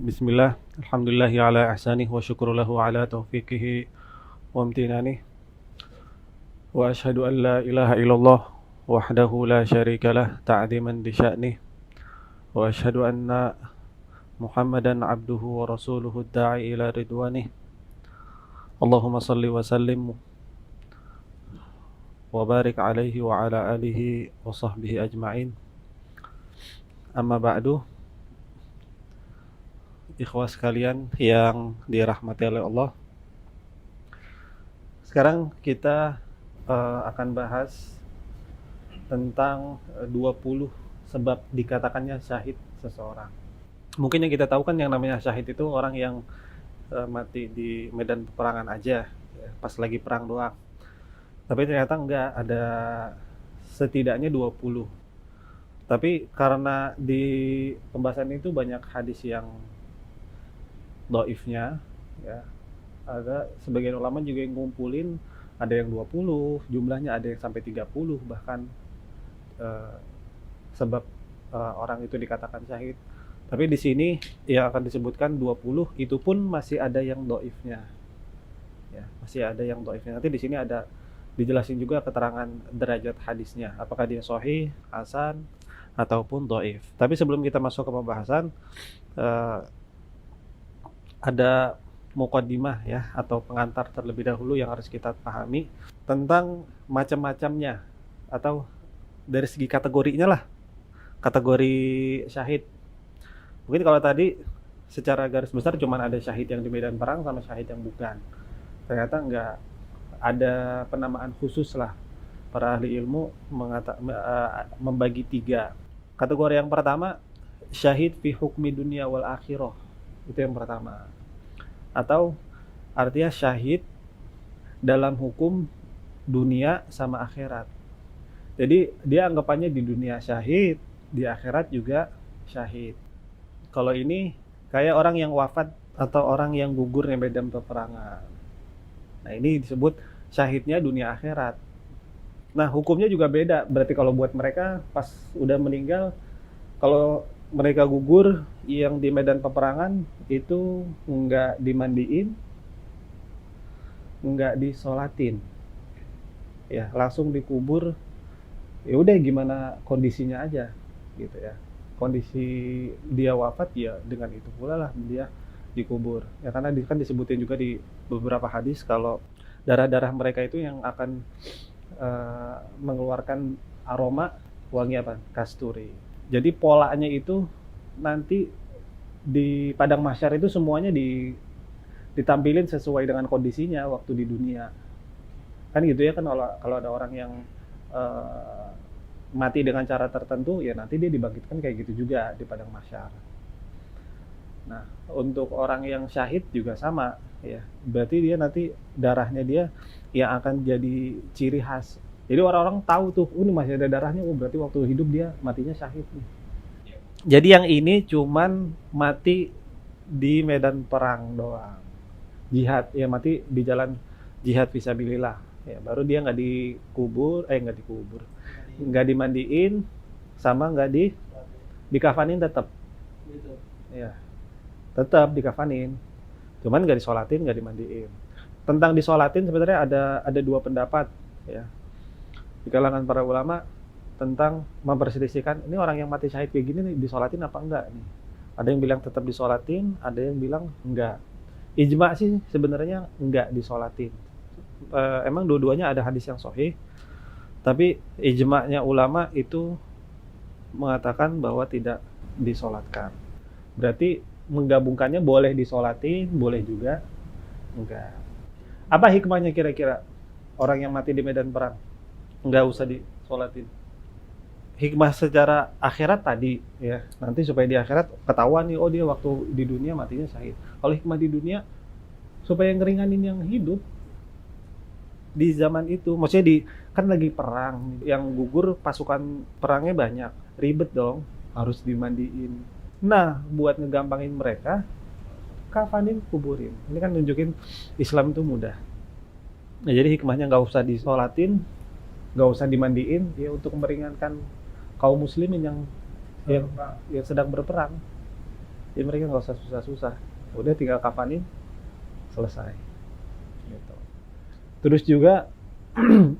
Bismillah, alhamdulillahi ala ihsanih wa syukru lahu ala taufiqihi wa amtinanih. Wa ashhadu an la ilaha illallah wahdahu la syarika lah ta'ziman li sya'nih. Wa ashhadu anna Muhammadan abduhu wa rasuluhu da'i ila ridwanih. Allahumma salli wa sallim wa barik alaihi wa ala alihi wa sahbihi ajma'in. Amma ba'du, ikhwah sekalian yang dirahmati oleh Allah. Sekarang kita akan bahas tentang 20 sebab dikatakannya syahid seseorang. Mungkin yang kita tahu kan yang namanya syahid itu orang yang mati di medan peperangan aja, ya, pas lagi perang doang. Tapi ternyata enggak, ada setidaknya 20. Tapi karena di pembahasan itu banyak hadis yang dhaifnya, ya, ada sebagian ulama juga yang ngumpulin, ada yang 20 jumlahnya, ada yang sampai 30 bahkan sebab orang itu dikatakan syahid. Tapi di sini yang akan disebutkan 20 itu pun masih ada yang dhaifnya, ya, masih ada yang dhaifnya. Nanti di sini ada dijelasin juga keterangan derajat hadisnya, apakah dia sahih, hasan ataupun dhaif. Tapi sebelum kita masuk ke pembahasan, ada muqaddimah, ya, atau pengantar terlebih dahulu yang harus kita pahami tentang macam-macamnya atau dari segi kategorinya lah, kategori syahid. Mungkin kalau tadi secara garis besar cuman ada syahid yang di medan perang sama syahid yang bukan. Ternyata enggak, ada penamaan khusus lah. Para ahli ilmu membagi 3. Kategori yang pertama, syahid fi hukmi dunia wal akhirah. Itu yang pertama. Atau artinya syahid dalam hukum dunia sama akhirat. Jadi dia anggapannya di dunia syahid, di akhirat juga syahid. Kalau ini kayak orang yang wafat atau orang yang gugur di medan peperangan. Nah, ini disebut syahidnya dunia akhirat. Nah, hukumnya juga beda. Berarti kalau buat mereka pas udah meninggal, kalau mereka gugur yang di medan peperangan itu nggak dimandiin, nggak disolatin, ya, langsung dikubur. Ya udah, gimana kondisinya aja gitu, ya. Kondisi dia wafat, ya dengan itu pula lah dia dikubur, ya, karena kan disebutin juga di beberapa hadis kalau darah-darah mereka itu yang akan mengeluarkan aroma wangi apa? Kasturi. Jadi polanya itu nanti di padang mahsyar itu semuanya ditampilin sesuai dengan kondisinya waktu di dunia. Kan gitu ya kan, kalau ada orang yang mati dengan cara tertentu, ya nanti dia dibangkitkan kayak gitu juga di padang mahsyar. Nah, untuk orang yang syahid juga sama, ya. Berarti dia nanti darahnya dia yang akan jadi ciri khas. Jadi orang-orang tahu tuh, ini masih ada darahnya, berarti waktu hidup dia matinya syahid nih. Jadi yang ini cuman mati di medan perang doang. Jihad, ya, mati di jalan jihad fisabilillah. Ya, baru dia nggak dikubur, nggak dimandiin, sama nggak dikafanin tetap. Ya, tetap dikafanin. Cuman nggak disolatin, nggak dimandiin. Tentang disolatin sebenarnya ada 2 pendapat, ya, di kalangan para ulama tentang memperselisihkan ini orang yang mati syahid kayak gini nih disolatin apa enggak nih. Ada yang bilang tetap disolatin, ada yang bilang enggak. Ijma sih sebenarnya enggak disolatin. Emang dua-duanya ada hadis yang sahih, tapi ijma'nya ulama itu mengatakan bahwa tidak disolatkan. Berarti menggabungkannya boleh disolatin, boleh juga enggak. Apa hikmahnya kira-kira orang yang mati di medan perang enggak usah disolatin? Hikmah secara akhirat tadi, ya, nanti supaya di akhirat ketahuan nih, oh dia waktu di dunia matinya syahid. Kalau hikmah di dunia supaya ngeringanin yang hidup di zaman itu, maksudnya kan lagi perang, yang gugur pasukan perangnya banyak, ribet dong, harus dimandiin. Nah, buat ngegampangin mereka, kafanin, kuburin. Ini kan nunjukin Islam itu mudah. Nah, jadi hikmahnya nggak usah disolatin, nggak usah dimandiin, ya, untuk meringankan kaum muslimin yang sedang berperang. Jadi mereka nggak usah susah-susah, udah tinggal kafanin, selesai. Gitu. Terus juga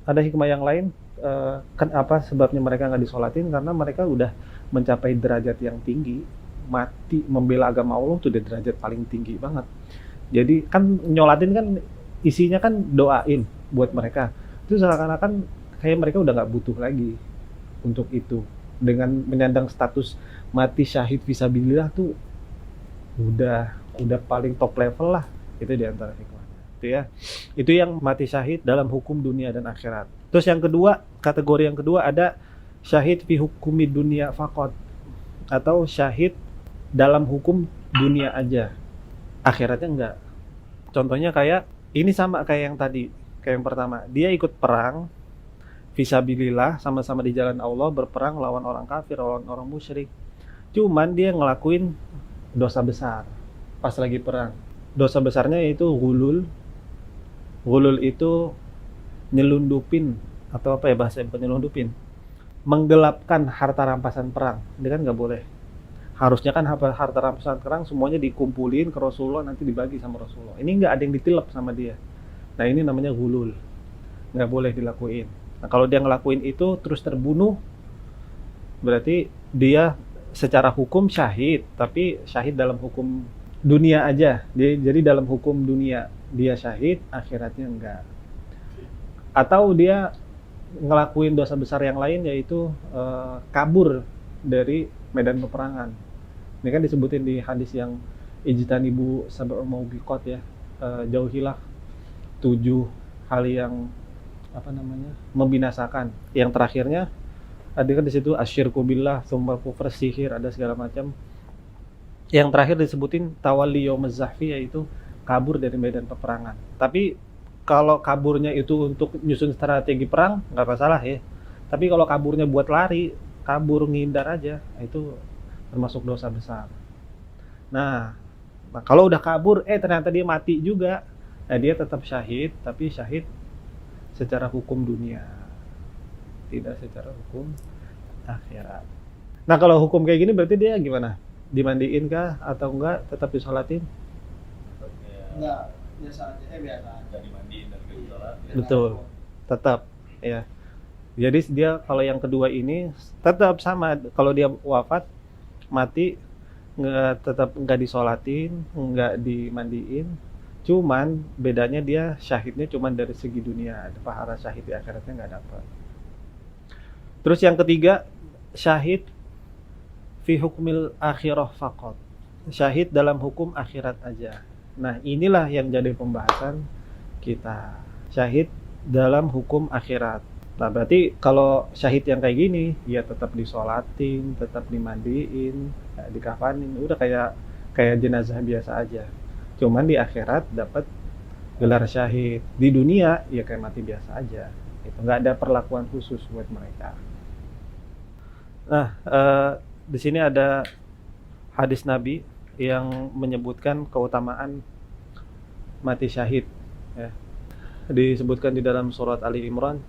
ada hikmah yang lain, kan apa sebabnya mereka nggak disolatin, karena mereka udah mencapai derajat yang tinggi, mati membela agama Allah tuh udah derajat paling tinggi banget. Jadi kan nyolatin kan isinya kan doain buat mereka, itu seakan-akan kayak mereka udah nggak butuh lagi untuk itu. Dengan menyandang status mati syahid fisabilillah tuh udah paling top level lah. Itu diantara hikmahnya itu ya. Itu yang mati syahid dalam hukum dunia dan akhirat. Terus yang kedua, kategori yang kedua ada syahid fi hukumi dunia faqat, atau syahid dalam hukum dunia aja, akhiratnya enggak. Contohnya kayak ini, sama kayak yang tadi, kayak yang pertama, dia ikut perang fisabilillah, sama-sama di jalan Allah, berperang lawan orang kafir, lawan orang musyrik. Cuman dia ngelakuin dosa besar pas lagi perang. Dosa besarnya yaitu ghulul. Ghulul itu nyelundupin, atau apa ya bahasa nyelundupin, menggelapkan harta rampasan perang. Ini kan nggak boleh. Harusnya kan harta rampasan perang semuanya dikumpulin ke Rasulullah, nanti dibagi sama Rasulullah. Ini nggak ada yang ditilep sama dia. Nah ini namanya ghulul, nggak boleh dilakuin. Nah kalau dia ngelakuin itu terus terbunuh, berarti dia secara hukum syahid, tapi syahid dalam hukum dunia aja. Jadi dalam hukum dunia dia syahid, akhiratnya enggak. Atau dia ngelakuin dosa besar yang lain, yaitu kabur dari medan peperangan. Ini kan disebutin di hadis yang ijtanibu sab'ul maubiqat ya, jauhilah 7 hal yang membinasakan. Yang terakhirnya ada kan di situ asyirku billah, tsumma kufr, sihir, ada segala macam. Yang terakhir disebutin tawalli yaumaz zahfi, yaitu kabur dari medan peperangan. Tapi kalau kaburnya itu untuk nyusun strategi perang nggak masalah ya. Tapi kalau kaburnya buat lari, kabur ngindar aja, itu termasuk dosa besar. Nah kalau udah kabur ternyata dia mati juga, nah dia tetap syahid, tapi syahid secara hukum dunia, tidak secara hukum akhirat. Nah kalau hukum kayak gini berarti dia gimana? Dimandiin kah atau enggak? Tetap disolatin? Enggak, biasa aja. Biasa aja dimandiin dan disolatin. Betul, tetap ya. Jadi dia kalau yang kedua ini tetap sama, kalau dia wafat mati tetap nggak disolatin, nggak dimandiin. Cuman bedanya dia syahidnya cuman dari segi dunia, pahala syahid di akhiratnya nggak dapat. Terus yang ketiga, syahid fi hukmil akhirah faqat, syahid dalam hukum akhirat aja. Nah inilah yang jadi pembahasan kita, syahid dalam hukum akhirat. Nah berarti kalau syahid yang kayak gini, ya tetap disolatin, tetap dimandiin, dikafanin, udah kayak jenazah biasa aja. Cuman di akhirat dapat gelar syahid. Di dunia ya kayak mati biasa aja. Itu nggak ada perlakuan khusus buat mereka. Nah di sini ada hadis Nabi yang menyebutkan keutamaan mati syahid. Ya. Disebutkan di dalam surat Ali Imran,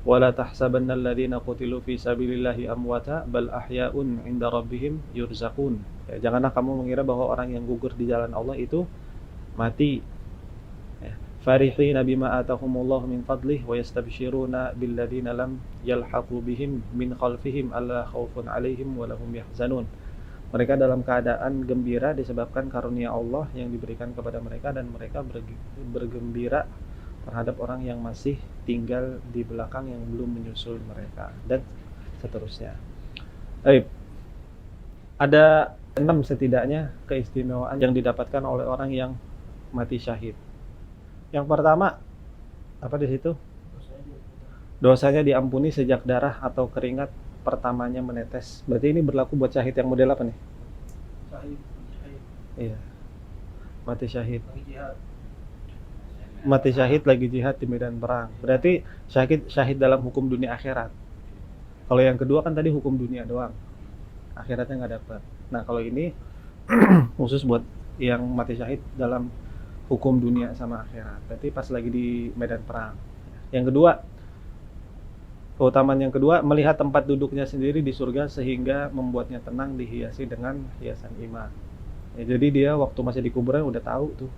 wala tahsabanna alladziina qutilu fi sabilillahi amwata bal ahya'un 'inda rabbihim yurzaqun. Ya, janganlah kamu mengira bahwa orang yang gugur di jalan Allah itu mati. Ya. Farihina bima atahumullahu min fadlih wa yastabshiruna billadziina lam yalhaqu bihim min khalfihim alla khaufun 'alaihim wa lahum yahzanun. Mereka dalam keadaan gembira disebabkan karunia Allah yang diberikan kepada mereka, dan mereka bergembira terhadap orang yang masih tinggal di belakang yang belum menyusul mereka, dan seterusnya. Ada 6 setidaknya keistimewaan yang didapatkan oleh orang yang mati syahid. Yang pertama, apa di situ? Dosanya diampuni sejak darah atau keringat pertamanya menetes. Berarti ini berlaku buat syahid yang model apa nih? Syahid. Iya. Mati syahid. Mati syahid lagi jihad di medan perang. Berarti syahid dalam hukum dunia akhirat. Kalau yang kedua kan tadi hukum dunia doang, akhiratnya nggak dapat. Nah kalau ini khusus buat yang mati syahid dalam hukum dunia sama akhirat. Berarti pas lagi di medan perang. Yang kedua, keutamaan yang kedua, melihat tempat duduknya sendiri di surga sehingga membuatnya tenang, dihiasi dengan hiasan iman. Ya, jadi dia waktu masih di kuburan udah tahu tuh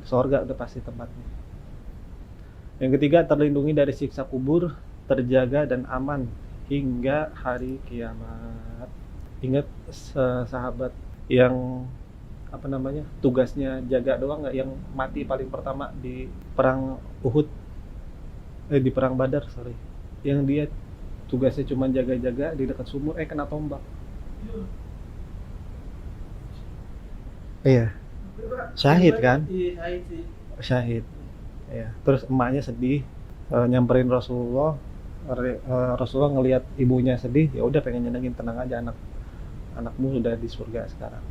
surga udah pasti tempatnya. Yang ketiga, terlindungi dari siksa kubur, terjaga dan aman hingga hari kiamat. Ingat sahabat yang apa namanya, tugasnya jaga doang nggak, yang mati paling pertama di perang Uhud, di perang Badar, sorry, yang dia tugasnya cuma jaga-jaga di dekat sumur, kena tombak. Iya, syahid kan? Syahid. Ya, terus emaknya sedih, nyamperin Rasulullah. Rasulullah ngelihat ibunya sedih, ya udah pengen nyenengin, tenang aja anakmu sudah di surga sekarang.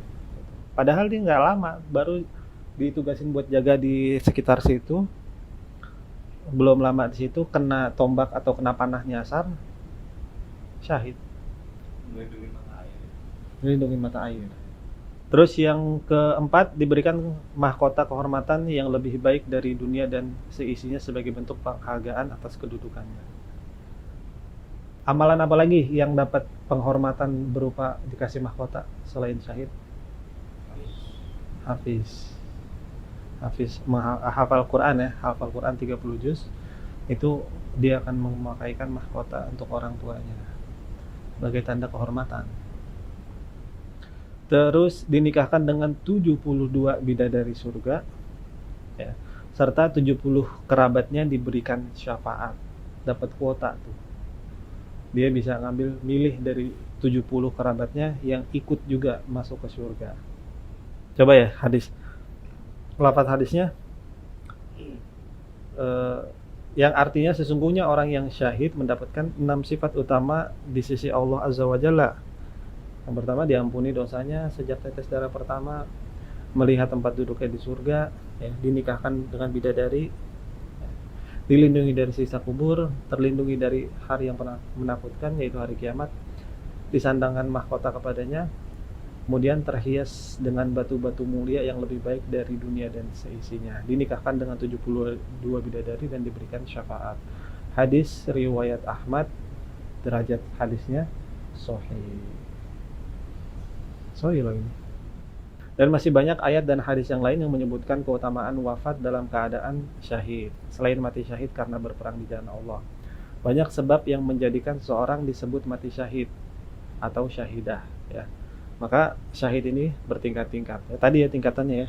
Padahal dia nggak lama, baru ditugasin buat jaga di sekitar situ. Belum lama di situ kena tombak atau kena panah nyasar, syahid. Melindungi mata air. Terus yang keempat, diberikan mahkota kehormatan yang lebih baik dari dunia dan seisinya sebagai bentuk penghargaan atas kedudukannya. Amalan apa lagi yang dapat penghormatan berupa dikasih mahkota selain syahid? Hafiz. Hafal Quran ya, hafal Quran 30 juz. Itu dia akan memakaikan mahkota untuk orang tuanya sebagai tanda kehormatan. Terus dinikahkan dengan 72 bidadari surga ya, serta 70 kerabatnya diberikan syafaat, dapat kuota tuh. Dia bisa ngambil, milih dari 70 kerabatnya yang ikut juga masuk ke surga. Coba ya hadis, lafaz hadisnya yang artinya sesungguhnya orang yang syahid mendapatkan 6 sifat utama di sisi Allah Azza wa Jalla. Yang pertama, diampuni dosanya sejak tetes darah pertama, melihat tempat duduknya di surga, ya, dinikahkan dengan bidadari, ya, dilindungi dari siksa kubur, terlindungi dari hari yang pernah menakutkan yaitu hari kiamat, disandangkan mahkota kepadanya, kemudian terhias dengan batu-batu mulia yang lebih baik dari dunia dan seisinya, dinikahkan dengan 72 bidadari dan diberikan syafaat. Hadis riwayat Ahmad, derajat hadisnya sahih. Sorry loh ini. Dan masih banyak ayat dan hadis yang lain yang menyebutkan keutamaan wafat dalam keadaan syahid, selain mati syahid karena berperang di jalan Allah. Banyak sebab yang menjadikan seorang disebut mati syahid atau syahidah ya. Maka syahid ini bertingkat-tingkat. Ya, tadi ya tingkatannya ya.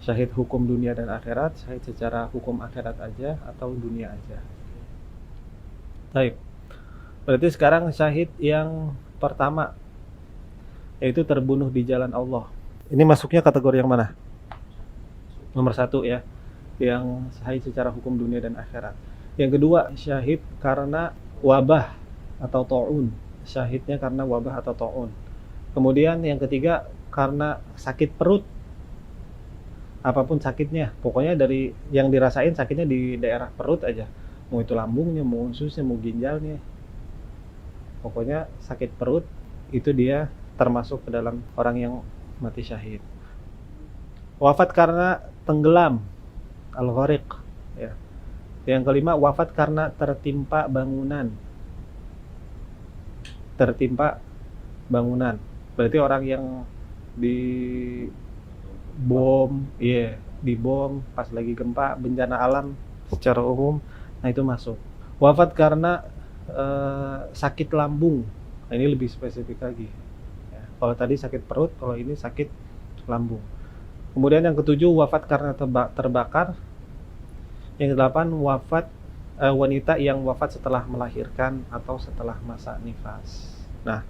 Syahid hukum dunia dan akhirat, syahid secara hukum akhirat aja atau dunia aja. Baik. Berarti sekarang syahid yang pertama, yaitu terbunuh di jalan Allah. Ini masuknya kategori yang mana? Nomor 1 ya, yang syahid secara hukum dunia dan akhirat. Yang kedua, syahid karena wabah atau ta'un. Syahidnya karena wabah atau ta'un. Kemudian yang ketiga, karena sakit perut. Apapun sakitnya, pokoknya dari yang dirasain sakitnya di daerah perut aja. Mau itu lambungnya, mau ususnya, mau ginjalnya. Pokoknya sakit perut, itu dia termasuk ke dalam orang yang mati syahid. Wafat karena tenggelam, al-ghariq ya. Yang kelima, wafat karena tertimpa bangunan. Tertimpa bangunan. Berarti orang yang di bom, di bom pas lagi gempa, bencana alam secara umum, nah itu masuk. Wafat karena sakit lambung. Nah, ini lebih spesifik lagi. Kalau tadi sakit perut, kalau ini sakit lambung. Kemudian yang ketujuh, wafat karena terbakar. Yang kedelapan, wafat wanita yang wafat setelah melahirkan atau setelah masa nifas. Nah,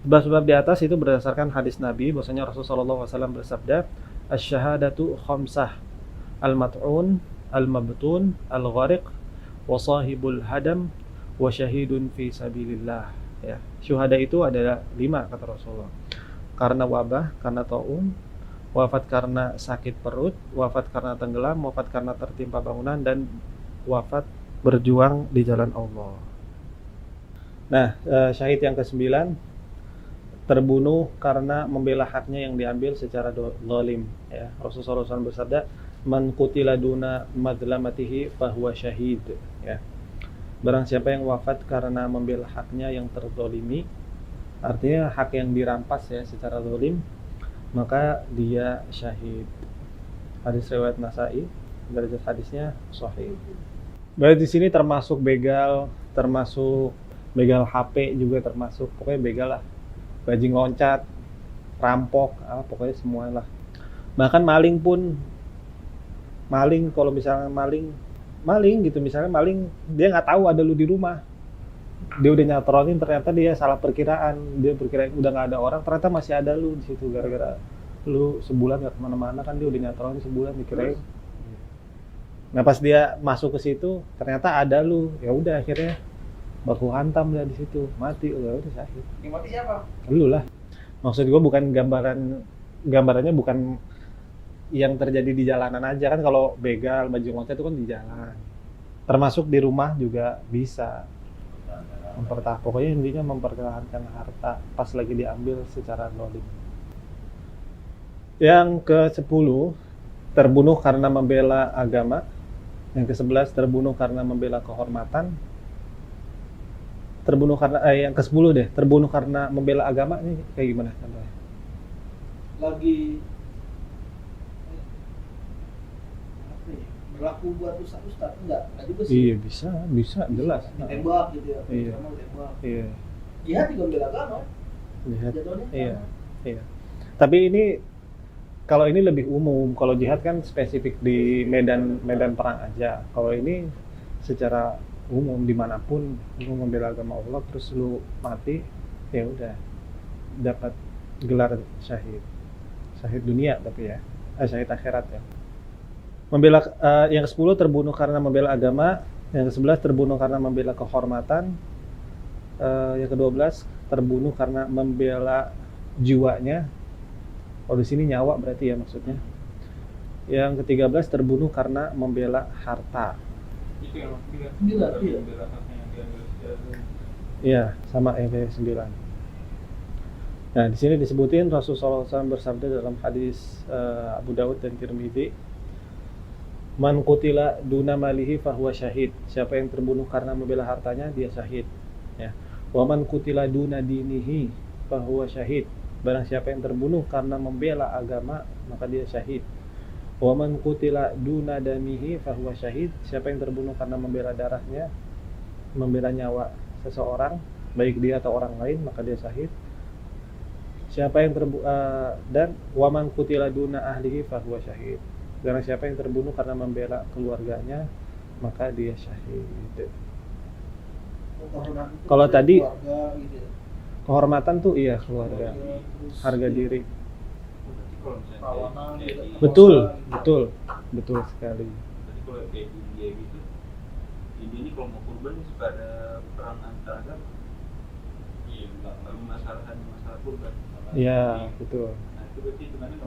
sebab-sebab di atas itu berdasarkan hadis Nabi, bahwasanya Rasulullah SAW bersabda, "Asy-syahadatu khamsah, al-mat'un, al-mabtun, al-ghariq, wa sahibul hadam, wa syahidun fi sabilillah." Ya, syuhada itu ada 5 kata Rasulullah. Karena wabah, karena taun, wafat karena sakit perut, wafat karena tenggelam, wafat karena tertimpa bangunan, dan wafat berjuang di jalan Allah. Nah, syahid yang ke-9, terbunuh karena membela haknya yang diambil secara zalim ya. Rasulullah SAW bersabda, "Man qutila duna madlamatihi fahuwa syahid." Ya. Barang siapa yang wafat karena membela haknya yang terzalimi, artinya hak yang dirampas ya secara zalim, maka dia syahid. Hadis riwayat Nasa'i, derajat hadisnya sahih. Berarti di sini termasuk begal HP juga termasuk, pokoknya begal lah, bajing loncat, rampok, pokoknya semua lah. Bahkan maling kalau misalnya maling gitu, misalnya maling dia nggak tahu ada lu di rumah, dia udah nyatronin, ternyata dia salah perkiraan, dia perkirain udah nggak ada orang, ternyata masih ada lu di situ, gara-gara lu sebulan nggak kemana-mana kan, dia udah nyatronin sebulan dikirain. Nah pas dia masuk ke situ ternyata ada lu, ya udah akhirnya baku hantam dia di situ, mati, udah syahid. Yang mati siapa? Lu lah. Maksud gua bukan gambarannya bukan yang terjadi di jalanan aja kan, kalau begal, bajing loncat itu kan di jalan. Termasuk di rumah juga bisa. Pokoknya intinya mempertahankan harta pas lagi diambil secara zalim. Yang ke-10 terbunuh karena membela agama. Yang ke-11 terbunuh karena membela kehormatan. Terbunuh karena yang ke-10 deh, terbunuh karena membela agama. Ini kayak gimana contohnya? Lagi berlaku buat ustaz enggak juga sih. Iya bisa jelas. Ditembak gitu ya. Iya. Iya. Jihad juga membela agama. Jihad. Jadwalnya Iya. Tapi ini kalau ini lebih umum. Kalau jihad kan spesifik di medan perang aja. Kalau ini secara umum dimanapun lu membela agama Allah terus lu mati, ya udah dapat gelar syahid dunia, tapi ya syahid akhirat ya. Membela yang ke-10 terbunuh karena membela agama, yang ke-11 terbunuh karena membela kehormatan, yang ke-12 terbunuh karena membela jiwanya. Oh di sini nyawa berarti ya maksudnya. Yang ke-13 terbunuh karena membela harta. Itu yang 9. Membela harta yang diambil. Iya, sama yang ke-9. Nah, di sini disebutin Rasulullah SAW bersabda dalam hadis Abu Dawud dan Tirmidzi, "Man qutila duna malihi fahuwa syahid." Siapa yang terbunuh karena membela hartanya, dia syahid. Ya. Wa man qutila duna dinihi fahuwa syahid. Barang siapa yang terbunuh karena membela agama, maka dia syahid. Wa man qutila duna damihi fahuwa syahid. Siapa yang terbunuh karena membela darahnya, membela nyawa seseorang, baik dia atau orang lain, maka dia syahid. Siapa yang dan wa man qutila duna ahlihi fahuwa syahid. Barang siapa yang terbunuh karena membela keluarganya, maka dia syahid. Kalau tadi kehormatan tuh iya keluarga, harga diri. Betul sekali. Jadi kalau kayak India gitu, India ini kalau mau kurban suka ada perang antar agama. Iya, nggak masalah kurban. Iya betul. Nah itu berarti sebenarnya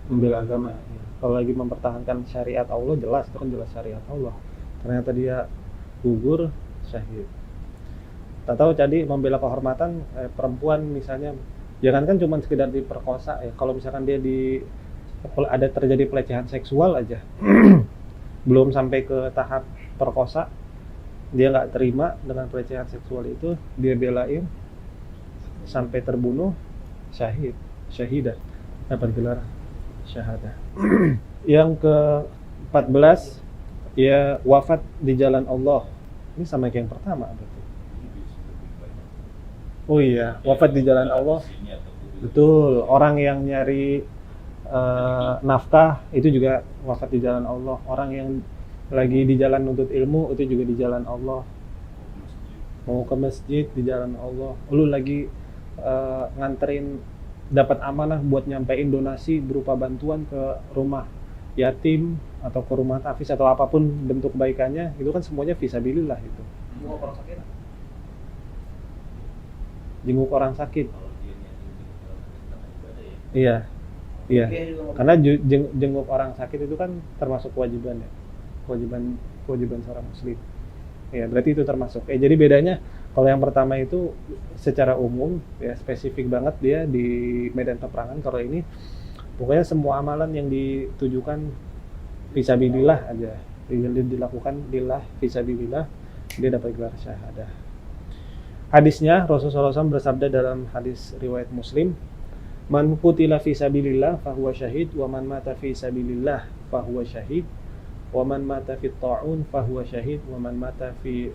membela agama. Kalau lagi mempertahankan syariat Allah, jelas itu kan jelas syariat Allah. Ternyata dia gugur, syahid. Tak tahu tadi membela kehormatan perempuan misalnya, jangan kan cuma sekedar diperkosa ya. Kalau misalkan dia ada terjadi pelecehan seksual aja, belum sampai ke tahap perkosa, dia nggak terima dengan pelecehan seksual itu, dia belain sampai terbunuh, syahidah, dapat gelar syahadah. Yang ke-14 ya wafat di jalan Allah. Ini sama kayak yang pertama berarti. Oh iya, wafat di jalan Allah. Betul, orang yang nyari nafkah itu juga wafat di jalan Allah. Orang yang lagi di jalan nuntut ilmu itu juga di jalan Allah. Mau ke masjid di jalan Allah. Lu lagi nganterin dapat amanah buat nyampein donasi berupa bantuan ke rumah yatim atau ke rumah tahfiz atau apapun bentuk kebaikannya, itu kan semuanya fisabilillah itu. Jenguk orang sakit. Iya. Karena jenguk orang sakit itu kan termasuk kewajiban ya. Kewajiban seorang muslim. Ya, berarti itu termasuk. Jadi bedanya kalau yang pertama itu secara umum ya spesifik banget dia di medan peperangan. Kalau ini pokoknya semua amalan yang ditujukan fisabilillah aja, dilakukan lillah fisabilillah, dia dapat gelar syahadah. Hadisnya Rasulullah SAW bersabda dalam hadis riwayat Muslim, Man qutila fi sabilillah fahuwa syahid wa man mata fi sabilillah fahuwa syahid wa man mata fi ta'un fahuwa syahid wa man mata fi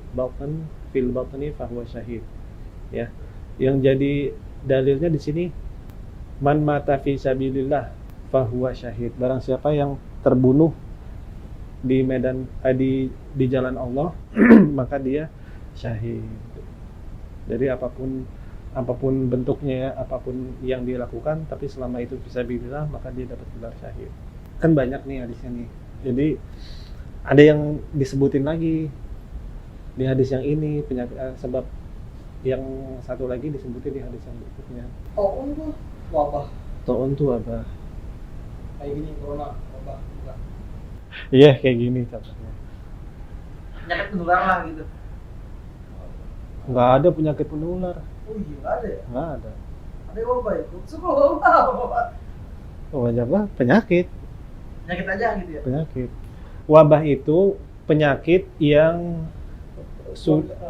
fil batni fahuwa syahid. Ya. Yang jadi dalilnya di sini man mata fi sabilillah fahuwa syahid. Barang siapa yang terbunuh di medan di jalan Allah maka dia syahid. Jadi apapun bentuknya ya, apapun yang dia lakukan, tapi selama itu fisabilillah maka dia dapat gelar syahid. Kan banyak nih hadisnya nih. Jadi ada yang disebutin lagi di hadis yang ini sebab yang satu lagi disebutin di hadis yang berikutnya. Taun tuh wabah Ta'un tuh apa? kayak gini, corona wabah enggak. Iya kayak gini contohnya. Penyakit menular lah gitu. Nggak ada penyakit menular, Oh iya, nggak ada ya? nggak ada. Ada wabah ya? Suka wabah. Wabah apa? Penyakit. Penyakit aja gitu ya? Penyakit. Wabah itu penyakit yang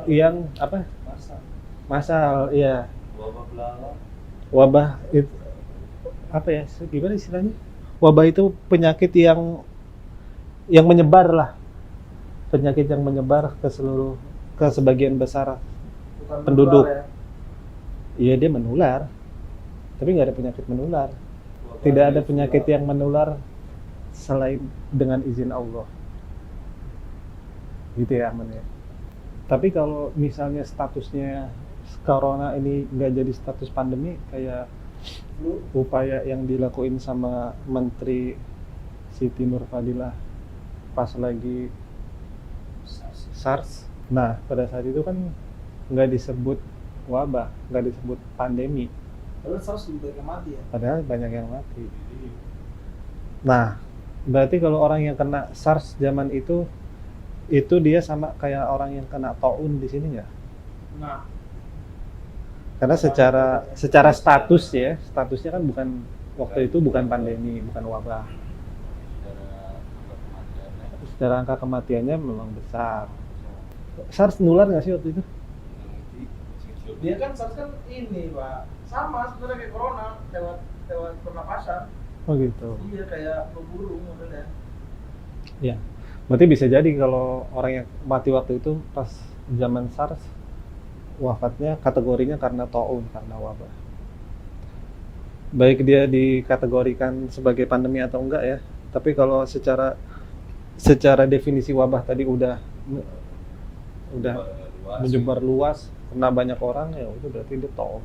yang apa? Masa. Masal, ya. Wabah belalang. Wabah itu apa ya? Gimana istilahnya? Wabah itu penyakit yang menyebar lah. Penyakit yang menyebar ke sebagian besar Bukan penduduk. menular ya? Iya dia menular. Tapi nggak ada penyakit menular. Tidak ada penyakit yang menular selain dengan izin Allah. Gitu ya aman ya. Tapi kalau misalnya statusnya corona ini nggak jadi status pandemi kayak upaya yang dilakuin sama Menteri Siti Nurfadilah pas lagi SARS. Nah pada saat itu kan nggak disebut wabah, nggak disebut pandemi. Padahal SARS juga yang mati ya? Padahal banyak yang mati. Nah, berarti kalau orang yang kena SARS zaman itu dia sama kayak orang yang kena taun di sini nggak? Nah, Karena secara status ya, statusnya kan bukan waktu itu bukan pandemi, bukan wabah. Secara angka kematiannya memang besar. SARS nular nggak sih waktu itu? dia kan SARS kan ini Pak, sama sebenarnya kayak corona, lewat pernapasan. Oh gitu. Iya, kayak berburu modelnya. Ya, berarti bisa jadi kalau orang yang mati waktu itu pas zaman SARS wafatnya kategorinya karena taun, karena wabah. Baik dia dikategorikan sebagai pandemi atau enggak ya, tapi kalau secara definisi wabah tadi udah menyebar luas, kena banyak orang ya itu berarti dia taun.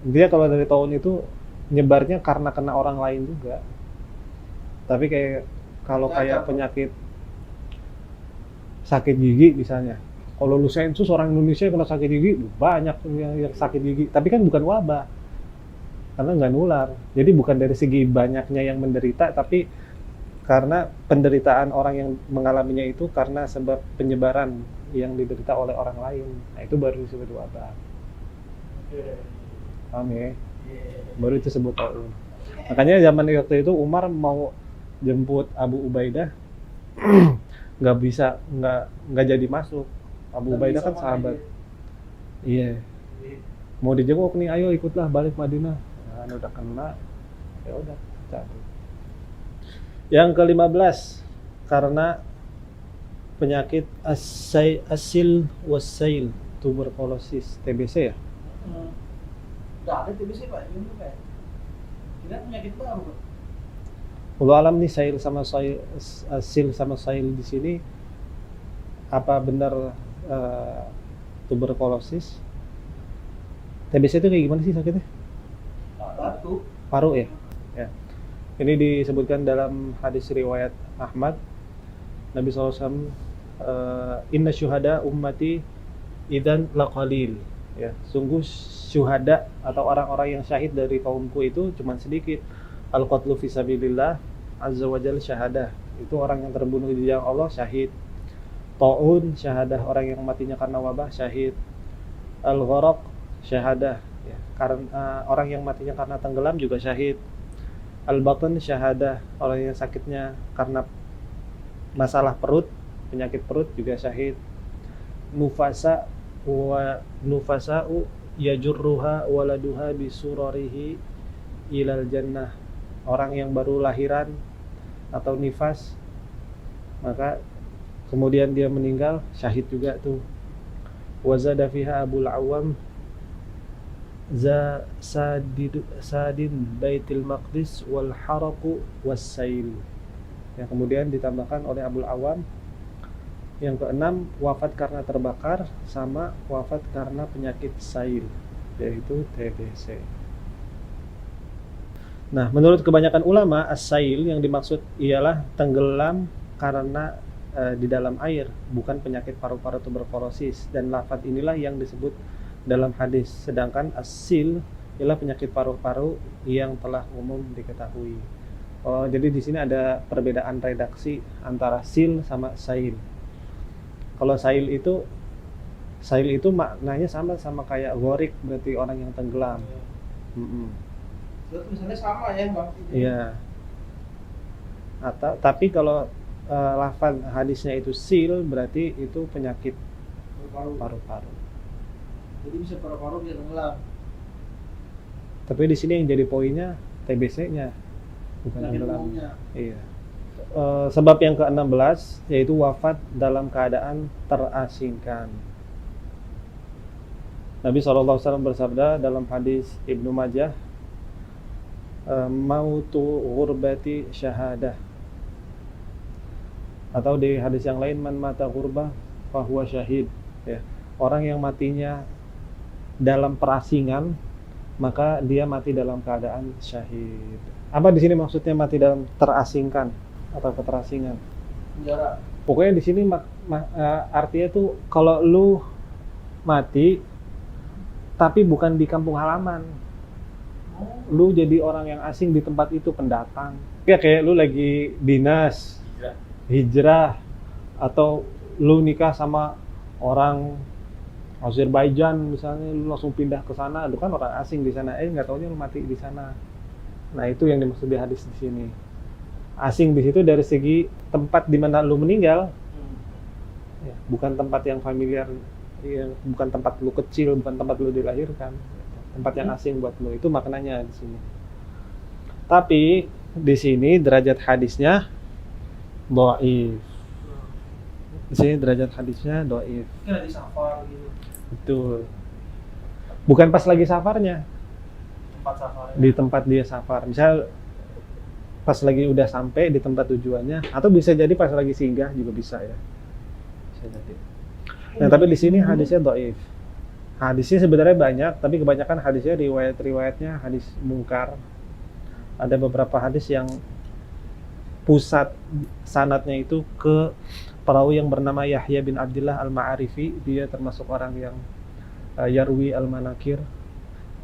Dia kalau dari taun itu nyebarnya karena kena orang lain juga. Tapi kayak penyakit sakit gigi misalnya. Kalau lu sensus orang Indonesia kena sakit gigi banyak yang sakit gigi, tapi kan bukan wabah. Karena nggak nular. Jadi bukan dari segi banyaknya yang menderita, tapi karena penderitaan orang yang mengalaminya itu karena sebab penyebaran yang diderita oleh orang lain. Nah itu baru disebut wabah. Paham ya? Baru itu sebut taun. Makanya zaman waktu itu Umar mau jemput Abu Ubaidah nggak jadi masuk. Abu Ubaidah kan sahabat. Iya. Mau dijenguk nih, ayo ikutlah balik Madinah. Nah, udah kena, ya udah cabut. Yang ke-15 karena penyakit asil wasail tuberkulosis TBC ya. Udah ada TBC Pak, ini kayak kira penyakit baru Pak. Allah alam nih asil sama sail di sini apa benar tuberkulosis? TBC itu kayak gimana sih sakitnya? Batuk. Paru ya? Ya. Ini disebutkan dalam hadis riwayat Ahmad. Nabi SAW inna syuhada ummati idan laqalil. Ya, sungguh syuhada atau orang-orang yang syahid dari kaumku itu cuma sedikit. Al-qatlu fi sabilillah azza wa jalla syahadah. Itu orang yang terbunuh di jalan Allah syahid. Taun syahadah, orang yang matinya karena wabah syahid. Al-gharaq syahadah, ya. Karena orang yang matinya karena tenggelam juga syahid. Al-batn syahadah, orang yang sakitnya karena masalah perut, penyakit perut juga syahid. Nufasa'u yajurruha waladuha bisurarihi ilal jannah. Orang yang baru lahiran atau nifas, maka kemudian dia meninggal, syahid juga tuh. Wa zada fiha Abul Awam sadin Baitul Maqdis wal haraku was sail. Yang kemudian ditambahkan oleh Abul Awam, yang keenam wafat karena terbakar sama wafat karena penyakit sail, yaitu TBC. Nah, menurut kebanyakan ulama, as-sail yang dimaksud ialah tenggelam karena di dalam air, bukan penyakit paru-paru tuberkulosis. Dan lafaz inilah yang disebut dalam hadis. Sedangkan as-sil ialah penyakit paru-paru yang telah umum diketahui. Oh, jadi di sini ada perbedaan redaksi antara sil sama sail. Kalau sail itu maknanya sama kayak ghorik, berarti orang yang tenggelam. Terus misalnya sama ya Bang? Iya. Atau tapi kalau lafaz hadisnya itu sil, berarti itu penyakit paru-paru. Jadi bisa paru-paru dia tenggelam. Tapi di sini yang jadi poinnya TBC-nya, bukan Penyakit tenggelam. umumnya. Iya. Sebab yang ke-16 yaitu wafat dalam keadaan terasingkan. Nabi SAW bersabda dalam hadis Ibnu Majah, mautu ghurbati syahadah. Atau di hadis yang lain, man mata ghurbah fahuwa syahid. Ya. Orang yang matinya dalam perasingan, maka dia mati dalam keadaan syahid. Apa di sini maksudnya mati dalam terasingkan atau keterasingan? Penjara. Pokoknya di sini artinya tuh kalau lu mati tapi bukan di kampung halaman, lu jadi orang yang asing di tempat itu, pendatang. Ya kayak lu lagi dinas, hijrah, atau lu nikah sama orang Azerbaijan misalnya, lu langsung pindah ke sana, lu kan orang asing di sana, nggak taunya lu mati di sana. Nah itu yang dimaksud di hadis di sini. Asing di situ dari segi tempat di mana lu meninggal, ya, bukan tempat yang familiar, ya, bukan tempat lu kecil, bukan tempat lu dilahirkan, tempat yang asing buat lu. Itu maknanya di sini. Tapi di sini derajat hadisnya dhaif. Di sini derajat hadisnya dhaif. Mungkin lagi safar gitu. Betul. Bukan pas lagi safarnya, Tempat safarnya. di tempat dia safar. Misal pas lagi udah sampai di tempat tujuannya, atau bisa jadi pas lagi singgah juga bisa ya. Bisa jadi. Nah, tapi di sini hadisnya dhaif. Hadisnya sebenarnya banyak, tapi kebanyakan hadisnya riwayat-riwayatnya hadis mungkar. Ada beberapa hadis yang pusat sanadnya itu ke perawi yang bernama Yahya bin Abdullah Al-Ma'arifi. Dia termasuk orang yang yarwi al-manakir,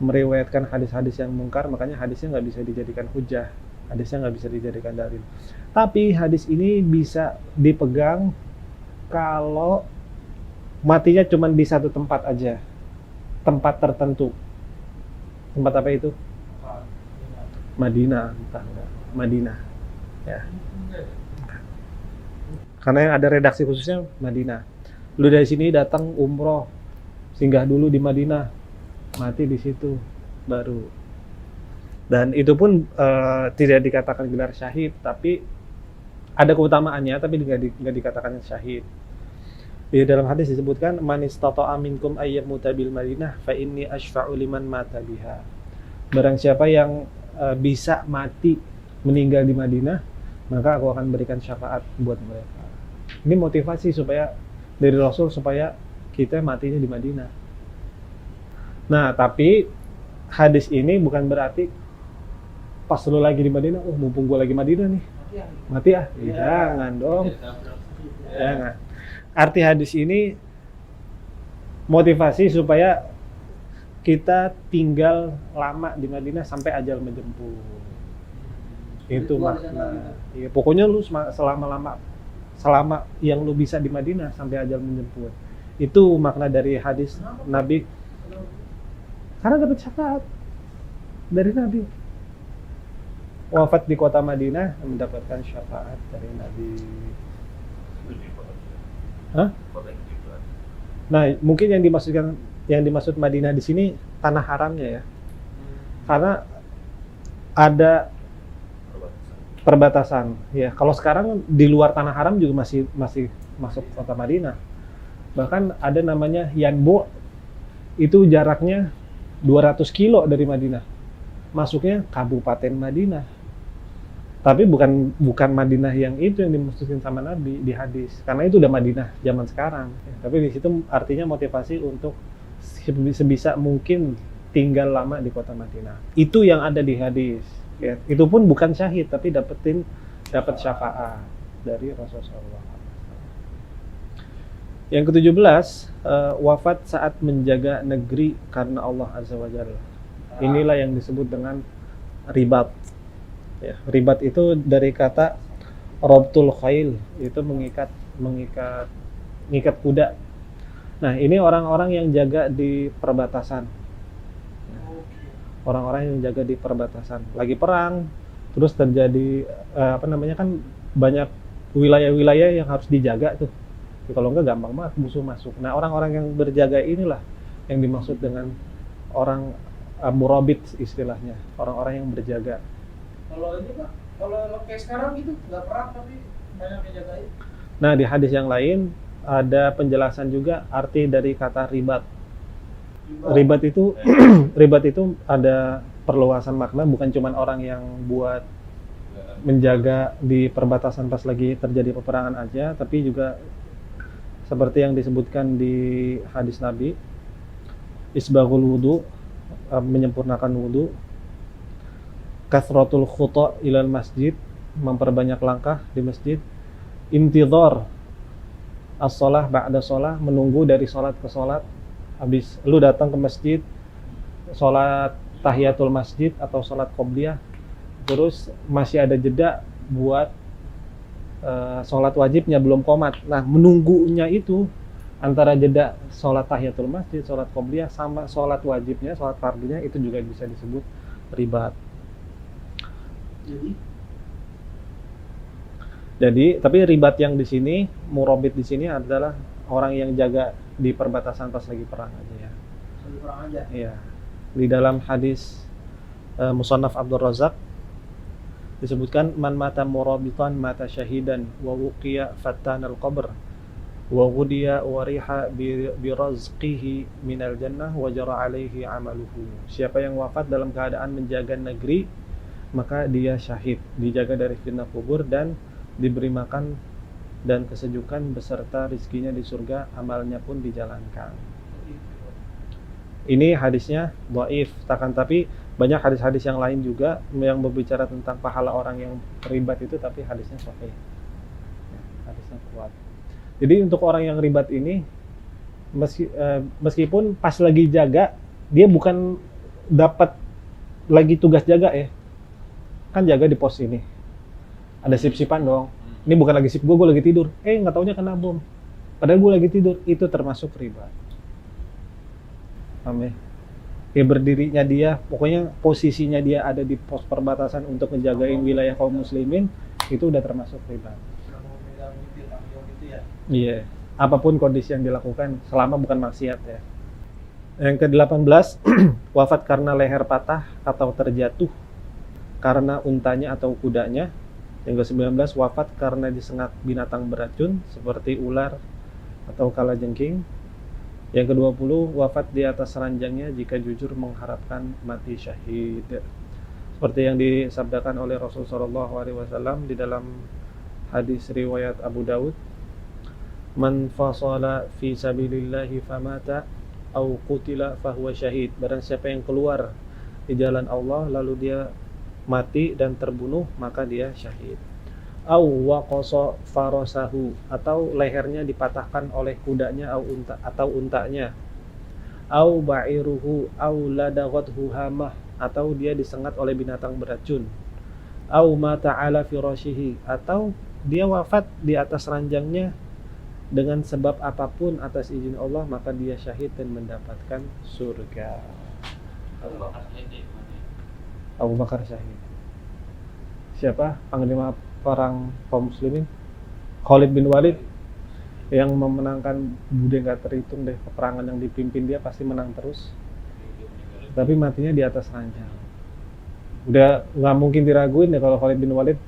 meriwayatkan hadis-hadis yang mungkar, makanya hadisnya nggak bisa dijadikan hujah, hadisnya nggak bisa dijadikan dalil. Tapi hadis ini bisa dipegang kalau matinya cuma di satu tempat aja, tempat tertentu. Tempat apa itu? Madinah, entah enggak. Madinah, ya. Karena yang ada redaksi khususnya Madinah. Lu dari sini datang umroh, singgah dulu di Madinah, mati di situ baru. Dan itu pun tidak dikatakan gelar syahid, tapi ada keutamaannya, tapi nggak dikatakan syahid. Di dalam hadis disebutkan, man istata'a minkum ayyamuta bil Madinah fa inni asyfa'u liman mata biha. Barang siapa yang bisa mati meninggal di Madinah, maka aku akan berikan syafaat buat mereka. Ini motivasi supaya dari Rasul supaya kita matinya di Madinah. Nah, tapi hadis ini bukan berarti pas lu lagi di Madinah, oh mumpung gua lagi Madinah nih, mati ah. Ya. Jangan dong. Jangan. Arti hadis ini motivasi supaya kita tinggal lama di Madinah sampai ajal menjemput. Itu makna. Ya, pokoknya lu selama yang lu bisa di Madinah sampai ajal menjemput. Itu makna dari hadis Nabi. Karena dapat syafaat dari Nabi. Wafat di kota Madinah mendapatkan syafaat dari Nabi. Hah? Nah, mungkin yang dimaksud Madinah di sini tanah haramnya ya. Karena ada perbatasan. Ya, kalau sekarang di luar tanah haram juga masih masuk kota Madinah. Bahkan ada namanya Yanbu, itu jaraknya 200 kilo dari Madinah. Masuknya Kabupaten Madinah. Tapi bukan Madinah yang itu yang dimaksudin sama Nabi di hadis. Karena itu udah Madinah zaman sekarang. Ya, tapi di situ artinya motivasi untuk sebisa mungkin tinggal lama di kota Madinah. Itu yang ada di hadis. Ya, itu pun bukan syahid, tapi dapat syafaat dari Rasulullah. Yang ke-17, wafat saat menjaga negeri karena Allah Azza wa Jalla. Inilah yang disebut dengan ribat. Ya, ribat itu dari kata robtul khail, itu mengikat kuda. Nah, ini orang-orang yang jaga di perbatasan. Orang-orang yang jaga di perbatasan. Lagi perang, terus terjadi kan banyak wilayah-wilayah yang harus dijaga tuh. Kalau enggak gampang banget musuh masuk. Nah, orang-orang yang berjaga inilah yang dimaksud dengan orang murabit istilahnya, orang-orang yang berjaga. Kalau ini Pak, kalau kayak sekarang gitu nggak perang tapi banyak yang jagain. Nah, di hadis yang lain ada penjelasan juga arti dari kata ribat. Ribat itu ribat itu ada perluasan makna, bukan cuma orang yang buat menjaga di perbatasan pas lagi terjadi peperangan aja, tapi juga seperti yang disebutkan di hadis Nabi, isbaghul wudu, menyempurnakan wudu, kasratul khuta ilal masjid, memperbanyak langkah di masjid, intidhar as-shalah ba'da shalah, menunggu dari salat ke salat. Habis lu datang ke masjid, salat tahiyatul masjid atau salat qobliyah, terus masih ada jeda buat sholat wajibnya belum qomat. Nah, menunggunya itu antara jeda sholat tahiyatul masjid, sholat qobliyah sama sholat wajibnya, sholat fardunya, itu juga bisa disebut ribat. Jadi, tapi ribat yang di sini, murabit di sini adalah orang yang jaga di perbatasan pas lagi perang aja ya. Lagi perang aja. Iya. Di dalam hadis Musannaf Abdul Razak disebutkan man mata murabitan mata syahidan wa wuqiya fatan al-qabr wa ghudiya wariha bi razqihi minal jannah wa jara alaihi amaluhu. Siapa yang wafat dalam keadaan menjaga negeri, maka dia syahid, dijaga dari fitnah kubur dan diberi makan dan kesejukan beserta rizkinya di surga, amalnya pun dijalankan. Ini hadisnya dhaif, tapi banyak hadis-hadis yang lain juga yang berbicara tentang pahala orang yang ribat itu, tapi hadisnya sahih. Hadisnya kuat. Jadi untuk orang yang ribat ini, meskipun pas lagi jaga, dia bukan dapat lagi tugas jaga ya. Kan jaga di pos ini. Ada sip-sipan dong. Ini bukan lagi sip gue lagi tidur. Nggak taunya kena bom. Padahal gue lagi tidur, itu termasuk ribat. Amin. Ya, berdirinya dia, pokoknya posisinya dia ada di pos perbatasan untuk menjagain wilayah kaum muslimin, itu udah termasuk ribat. Iya, apapun kondisi yang dilakukan selama bukan maksiat ya. Yang ke-18, wafat karena leher patah atau terjatuh karena untanya atau kudanya. Yang ke-19, wafat karena disengat binatang beracun seperti ular atau kalajengking. Yang ke-20, wafat di atas ranjangnya jika jujur mengharapkan mati syahid. Seperti yang disabdakan oleh Rasulullah SAW di dalam hadis riwayat Abu Dawud, man fasala fi sabilillahi famata au qutila fahuwa syahid. Barang siapa yang keluar di jalan Allah lalu dia mati dan terbunuh, maka dia syahid. Au waqasa farasahu, atau lehernya dipatahkan oleh kudanya atau untanya. Au ba'iruhu au ladaghathu hamah, atau dia disengat oleh binatang beracun. Au mata ala firashihi, atau dia wafat di atas ranjangnya dengan sebab apapun atas izin Allah, maka dia syahid dan mendapatkan surga. Abu Bakar syahid. Siapa? Panglima perang kaum muslimin, Khalid bin Walid, yang memenangkan bude nggak terhitung deh peperangan yang dipimpin dia, pasti menang terus. Tapi matinya di atas ranjang. Udah nggak mungkin diraguin ya kalau Khalid bin Walid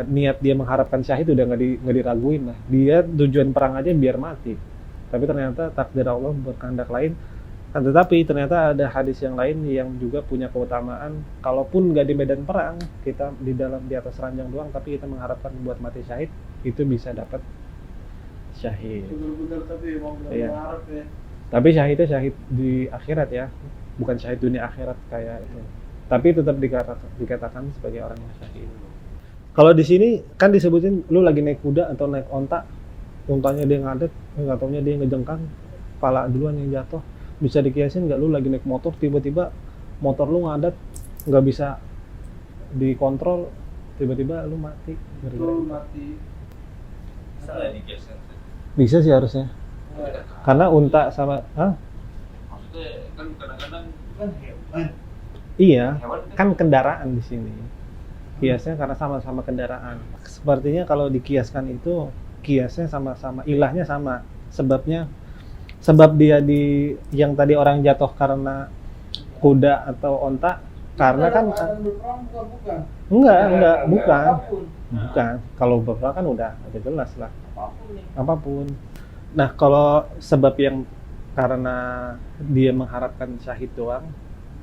niat dia mengharapkan syahid udah nggak diraguin lah. Dia tujuan perang aja biar mati. Tapi ternyata takdir Allah berkehendak lain. Tetapi ternyata ada hadis yang lain yang juga punya keutamaan. Kalaupun nggak di medan perang, kita di atas ranjang doang, tapi kita mengharapkan buat mati syahid, itu bisa dapat syahid. Bener-bener tapi emang bener Iya. berharap ya. Tapi syahidnya syahid di akhirat ya, bukan syahid dunia akhirat kayak itu. Tapi tetap dikatakan sebagai orang yang syahid. Kalau di sini kan disebutin lu lagi naik kuda atau naik onta, untanya dia ngadet, nggak taunya dia ngejengkang, kepala duluan yang jatuh. Bisa dikiasin nggak lu lagi naik motor tiba-tiba motor lu ngadet, nggak bisa dikontrol, tiba-tiba lu mati. Itu mati. Salah dikiaskan. Bisa sih harusnya. Enggak. Karena unta sama, Maksudnya kan kadang-kadang Kan hewan. iya, hewan kan kendaraan di sini. Kiasnya karena sama-sama kendaraan. Sepertinya kalau dikiaskan itu kiasnya sama-sama, ilahnya sama. Sebab dia yang tadi orang jatuh karena kuda atau onta, karena kan Keadaan berperang bukan. bukan. Apapun. Bukan. Kalau berperang kan udah jelas lah. Apapun nih. Apapun. Nah, kalau sebab yang karena dia mengharapkan syahid doang,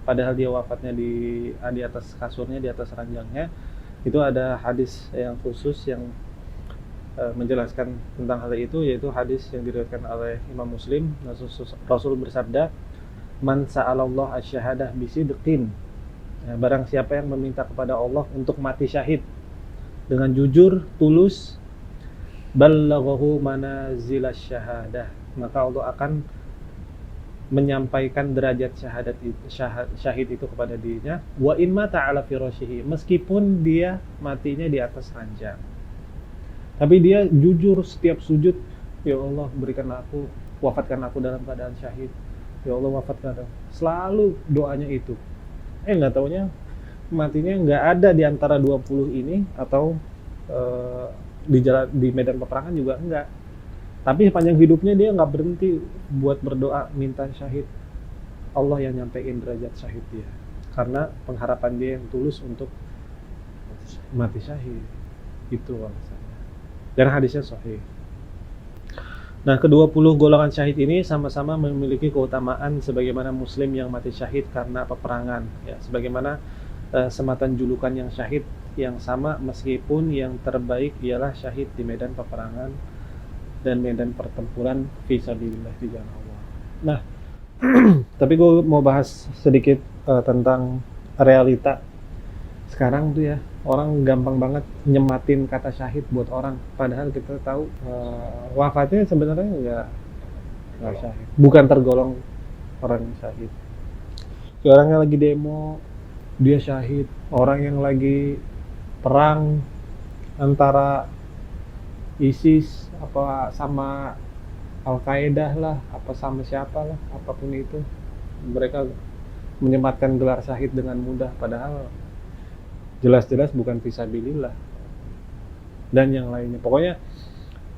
padahal dia wafatnya di atas kasurnya, di atas ranjangnya, itu ada hadis yang khusus yang menjelaskan tentang hal itu, yaitu hadis yang diriwayatkan oleh Imam Muslim. Rasul bersabda, "Man sa'alallah asy-syahadah bisidqin." Ya, barang siapa yang meminta kepada Allah untuk mati syahid dengan jujur, tulus, ballaghahu manazilas syahadah, maka Allah akan menyampaikan derajat syahid itu kepada dirinya. Wa in mata ala firasyihi, meskipun dia matinya di atas ranjang, tapi dia jujur setiap sujud, ya Allah wafatkan aku dalam keadaan syahid, ya Allah wafatkan aku. Selalu doanya itu. Nggak taunya matinya nggak ada di antara 20 ini, atau di medan peperangan juga enggak. Tapi sepanjang hidupnya dia nggak berhenti buat berdoa minta syahid. Allah yang nyampein derajat syahid dia, karena pengharapan dia yang tulus untuk mati syahid. Itu alasannya. Dan hadisnya sahih. Nah, ke-20 golongan syahid ini sama-sama memiliki keutamaan sebagaimana muslim yang mati syahid karena peperangan, ya, sebagaimana sematan julukan yang syahid yang sama, meskipun yang terbaik ialah syahid di medan peperangan dan medan pertempuran fisabilillah, di jalan Allah. Nah, tapi gue mau bahas sedikit tentang realita sekarang tuh ya. Orang gampang banget nyematin kata syahid buat orang, padahal kita tahu wafatnya sebenarnya nggak syahid, bukan tergolong orang yang syahid. Orang yang lagi demo dia syahid, orang yang lagi perang antara ISIS apa sama Al-Qaeda lah, apa sama siapa lah, apapun itu, mereka menyematkan gelar syahid dengan mudah, padahal jelas-jelas bukan fisabilillah dan yang lainnya. Pokoknya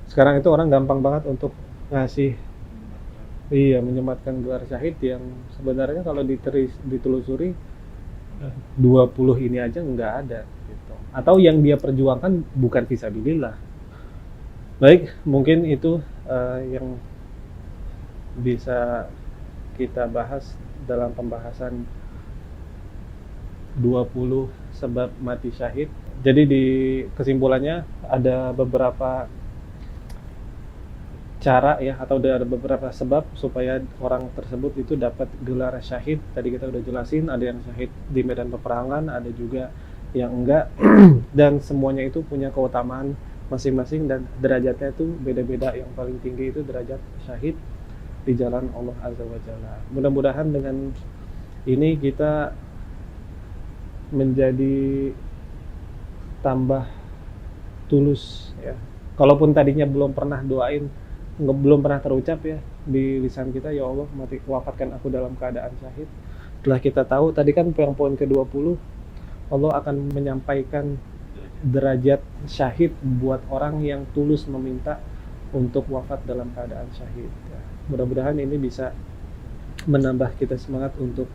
sekarang itu orang gampang banget untuk ngasih menyematkan gelar syahid yang sebenarnya kalau ditelusuri 20 ini aja nggak ada gitu. Atau yang dia perjuangkan bukan fisabilillah. Baik, mungkin itu yang bisa kita bahas dalam pembahasan 20 sebab mati syahid. Jadi di kesimpulannya ada beberapa cara ya, atau ada beberapa sebab supaya orang tersebut itu dapat gelar syahid. Tadi kita udah jelasin, ada yang syahid di medan peperangan, ada juga yang enggak. Dan semuanya itu punya keutamaan masing-masing dan derajatnya itu beda-beda. Yang paling tinggi itu derajat syahid di jalan Allah Azza wa Jalla. Mudah-mudahan dengan ini kita menjadi tambah tulus ya. Kalaupun tadinya belum pernah doain, belum pernah terucap ya di lisan kita, ya Allah wafatkan aku dalam keadaan syahid. Setelah kita tahu tadi kan yang poin ke-20, Allah akan menyampaikan derajat syahid buat orang yang tulus meminta untuk wafat dalam keadaan syahid ya. Mudah-mudahan ini bisa menambah kita semangat untuk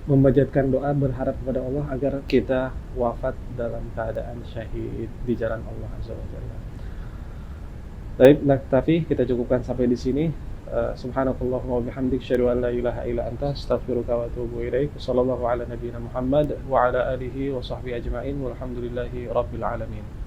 memanjatkan doa berharap kepada Allah agar kita wafat dalam keadaan syahid di jalan Allah Azza wa Jalla. Baik, naktafi, kita cukupkan sampai di sini. Subhanakallahumma wa bihamdik, asyhadu an la ilaha illa anta, astaghfiruka wa atubu ilaik. Sallallahu ala nabiyyina Muhammad wa ala alihi wa sahbihi ajma'in. Walhamdulillahi rabbil alamin.